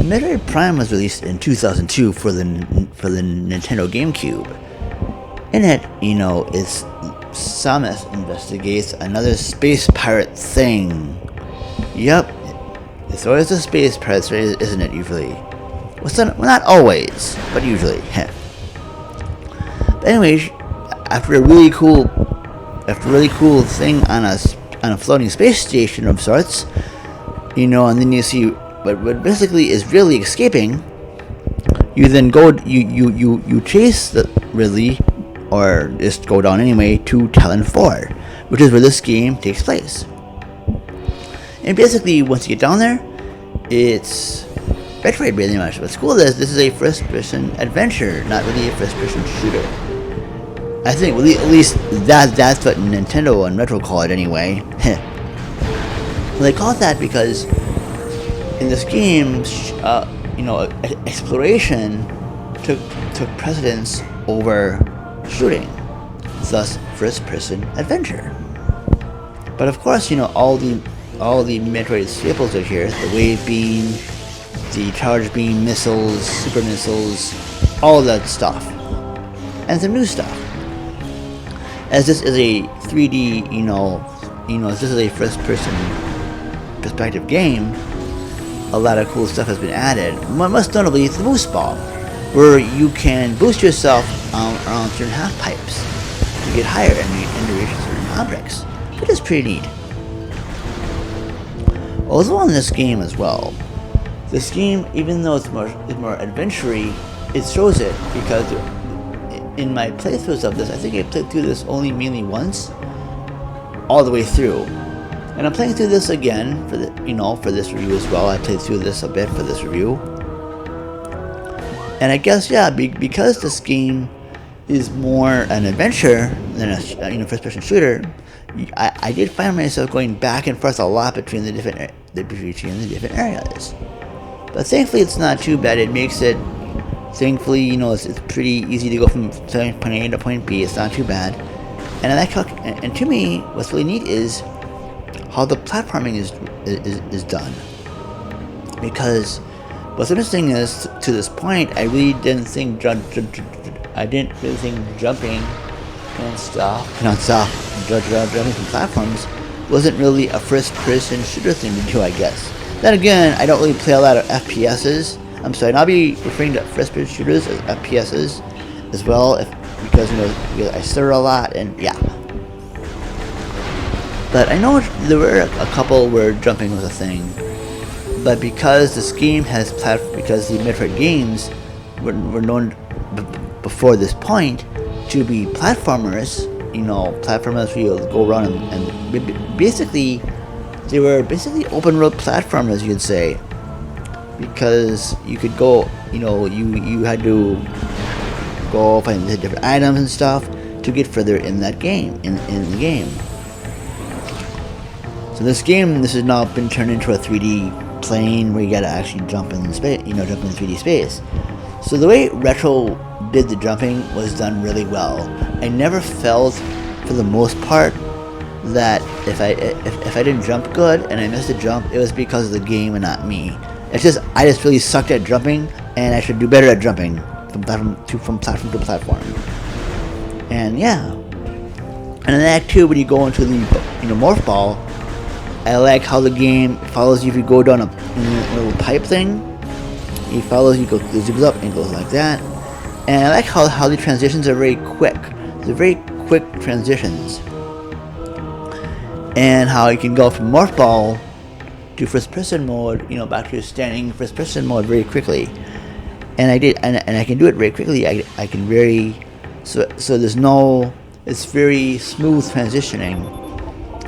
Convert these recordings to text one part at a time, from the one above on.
Metroid Prime was released in 2002 for the Nintendo Gamecube. In it, it's Samus investigates another space pirate thing. Yep, it's always the space pirates, isn't it? Usually, well, not always, but usually. But anyways, after a really cool thing on a floating space station of sorts, and then you see what basically is really escaping. You then go you chase the Ridley, or just go down anyway to Talon 4, which is where this game takes place. And basically, once you get down there, it's Metroid really much. What's cool is this is a first-person adventure, not really a first-person shooter. I think at least that's what Nintendo and Retro call it anyway. They call it that because in this game, exploration took precedence over shooting, thus first-person adventure. But of course, all the Metroid staples are here: the wave beam, the charge beam missiles, super missiles, all that stuff, and some new stuff. As this is a 3D, as this is a first-person perspective game, a lot of cool stuff has been added. Most notably, the boost ball, where you can boost yourself around certain half pipes to get higher and reach certain objects, which is pretty neat. Also in this game as well, this game, even though it's more adventure-y, it shows it because in my playthroughs of this, I think I played through this only mainly once, all the way through. And I'm playing through this again for for this review as well. I played through this a bit for this review. And I guess, because this game is more an adventure than a first-person shooter, I did find myself going back and forth a lot between the different areas. But thankfully, it's not too bad. It makes it, thankfully, it's pretty easy to go from point A to point B. It's not too bad. And I like how, and to me, what's really neat is how the platforming is done. Because what's interesting is, to this point, I really didn't think jumping and stuff, jumping from platforms wasn't really a first-person shooter thing to do, I guess. Then again, I don't really play a lot of FPSs. I'm sorry, and I'll be referring to first-person shooters as FPSs as well, because I stutter a lot, and yeah. But I know there were a couple where jumping was a thing. But because this game because the Metroid games were known before this point to be platformers, platformers where you go around and basically they were open road platformers, you'd say, because you could go, you had to go find different items and stuff to get further in that game, in the game. So this has now been turned into a 3D plane where you gotta actually jump in space, jump in 3D space. So the way Retro did the jumping was done really well. I never felt, for the most part, that if I didn't jump good and I missed a jump, it was because of the game and not me. I just really sucked at jumping, and I should do better at jumping from platform to platform. And yeah. And in Act 2, when you go into the morph ball, I like how the game follows you if you go down a little pipe thing. It follows you, it zooms up and goes like that. And I like how the transitions are very quick. They're very quick transitions. And how you can go from morph ball to first person mode, back to standing first person mode very quickly. And I can do it very quickly. I can so it's very smooth transitioning.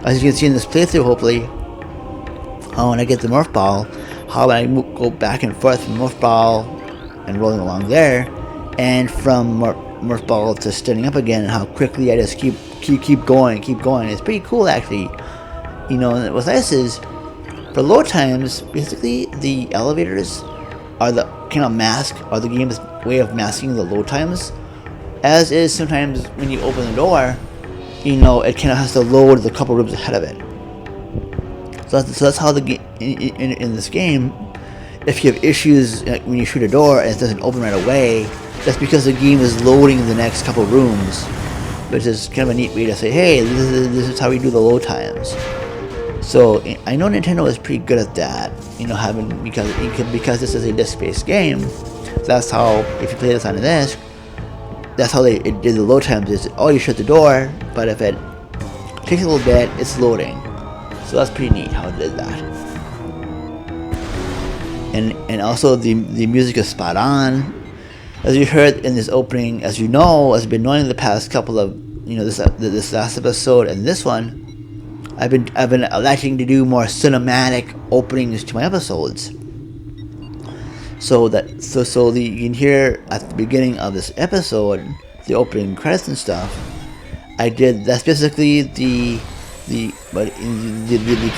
As you can see in this playthrough, hopefully, when I get the morph ball, how I go back and forth from morph ball and rolling along there, and from morph ball to standing up again, and how quickly I just keep going. It's pretty cool, actually. And what's nice is, for load times, basically the elevators are the kind of the game's way of masking the load times. As is sometimes when you open the door, it kind of has to load the couple rooms ahead of it. So that's how the game in this game, if you have issues when you shoot a door and it doesn't open right away, that's because the game is loading the next couple rooms, which is kind of a neat way to say, hey, this is how we do the load times. So I know Nintendo is pretty good at that, having because this is a disc-based game. That's how, if you play this on a disc, that's how it did the load times. Is you shut the door, but if it takes a little bit, it's loading. So that's pretty neat how it did that. And also the music is spot on. As you heard in this opening, as you've been knowing the past couple of this last episode and this one, I've been electing to do more cinematic openings to my episodes. So you can hear at the beginning of this episode the opening credits and stuff. That's basically the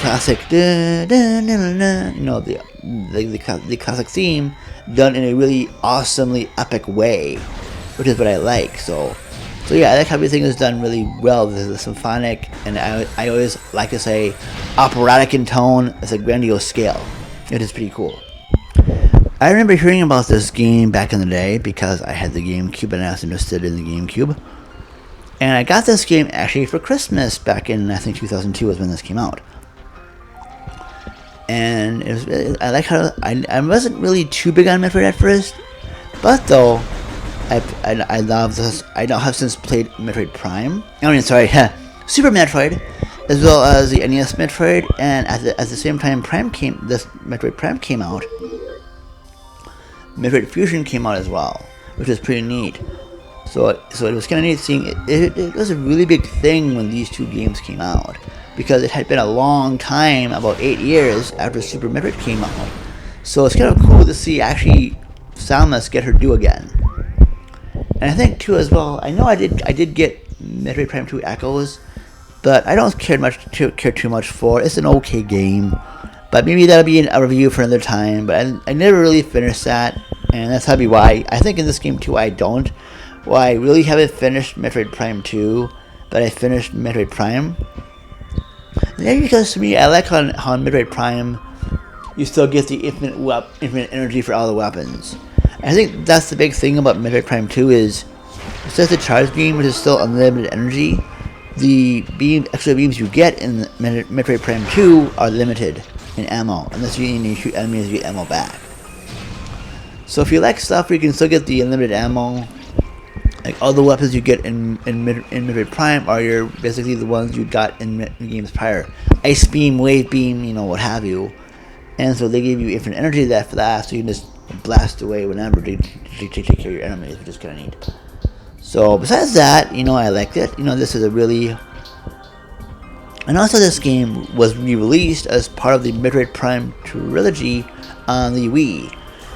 classic the classic theme done in a really awesomely epic way, which is what I like. So yeah, I like how everything is done really well. This is symphonic, and I always like to say operatic in tone. It's a grandiose scale. It is pretty cool. I remember hearing about this game back in the day because I had the GameCube and I was interested in the GameCube. And I got this game actually for Christmas back in, I think 2002 was when this came out. And I like how I wasn't really too big on Metroid at first, but though I love this. I now have since played Metroid Prime. Super Metroid, as well as the NES Metroid, and at the same time this Metroid Prime came out. Metroid Fusion came out as well, which was pretty neat. So it was kind of neat seeing it was a really big thing when these two games came out, because it had been a long time, about 8 years after Super Metroid came out. So it's kind of cool to see actually Samus get her due again. And I think too as well, I know I did get Metroid Prime 2 Echoes, but I don't care too much for it. It's an okay game, but maybe that'll be a review for another time. But I never really finished that, and that's probably why I think in this game too I don't. Why I really haven't finished Metroid Prime 2, but I finished Metroid Prime. And maybe because to me, I like how in Metroid Prime you still get the infinite energy for all the weapons. I think that's the big thing about Metroid Prime 2 is, besides the charge beam, which is still unlimited energy, the extra beams you get in Metroid Prime 2 are limited in ammo, unless you shoot enemies you get ammo back. So if you like stuff where you can still get the unlimited ammo, like all the weapons you get in Metroid Prime are basically the ones you got in games prior. Ice beam, wave beam, what have you. And so they give you infinite energy for that, so you can just blast away whenever to take care of your enemies, which is kind of neat. So besides that, I liked it. This is a really... And also this game was re-released as part of the Metroid Prime trilogy on the Wii,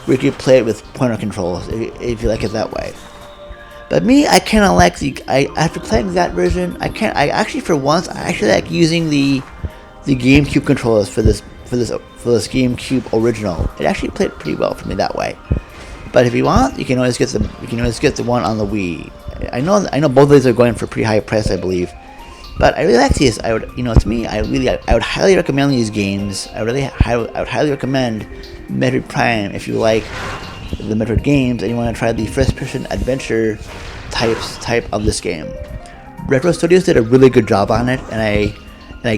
where you could play it with pointer controls, if you like it that way. But me, I kind of like after playing that version, I actually like using the GameCube controllers for this GameCube original. It actually played pretty well for me that way. But if you want, you can always get the one on the Wii. I know both of these are going for a pretty high price, I believe. But I really like these. I would, to me, I would highly recommend these games. I would highly recommend Metroid Prime if you like the Metroid games and you want to try the first-person adventure type of this game. Retro Studios did a really good job on it, and I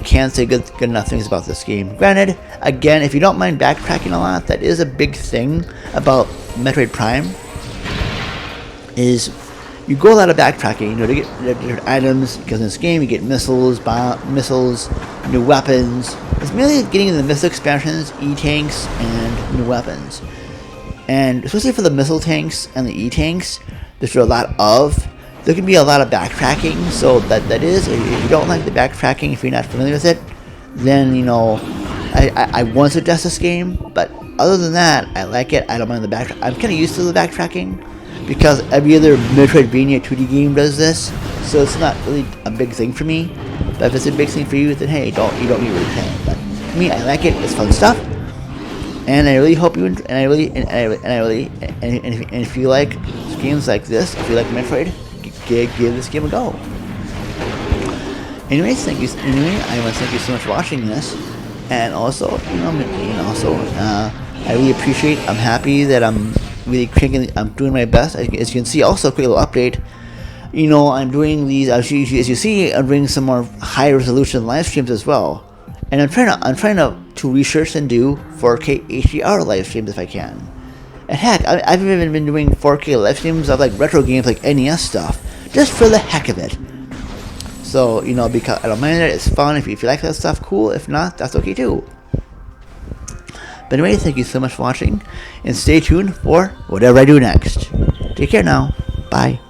can't say good enough things about this game. Granted, again, if you don't mind backtracking a lot, that is a big thing about Metroid Prime. Is you go a lot of backtracking, to get different items, because in this game you get missiles, new weapons. It's mainly getting the missile expansions, E-tanks, and new weapons. And especially for the missile tanks and the E-tanks, there can be a lot of backtracking, so that is, if you don't like the backtracking, if you're not familiar with it, then, I won't suggest this game, but other than that, I like it. I don't mind the backtrack. I'm kind of used to the backtracking, because every other Metroidvania 2D game does this, so it's not really a big thing for me. But if it's a big thing for you, then hey, you don't need to really play. But for me, I like it. It's fun stuff, and I really hope you. And if you like games like this, if you like Metroid, give this game a go. Anyways, I want to thank you so much for watching this, and also, I really appreciate. I'm happy that I'm really cranking. I'm doing my best. As you can see, also a quick little update. I'm doing these. As you see, I'm doing some more high resolution live streams as well. And I'm trying to research and do 4K HDR live streams if I can. And heck, I've even been doing 4K live streams of like retro games like NES stuff, just for the heck of it. So because I don't mind it. It's fun. If you like that stuff, cool. If not, that's okay too. But anyway, thank you so much for watching, and stay tuned for whatever I do next. Take care now. Bye.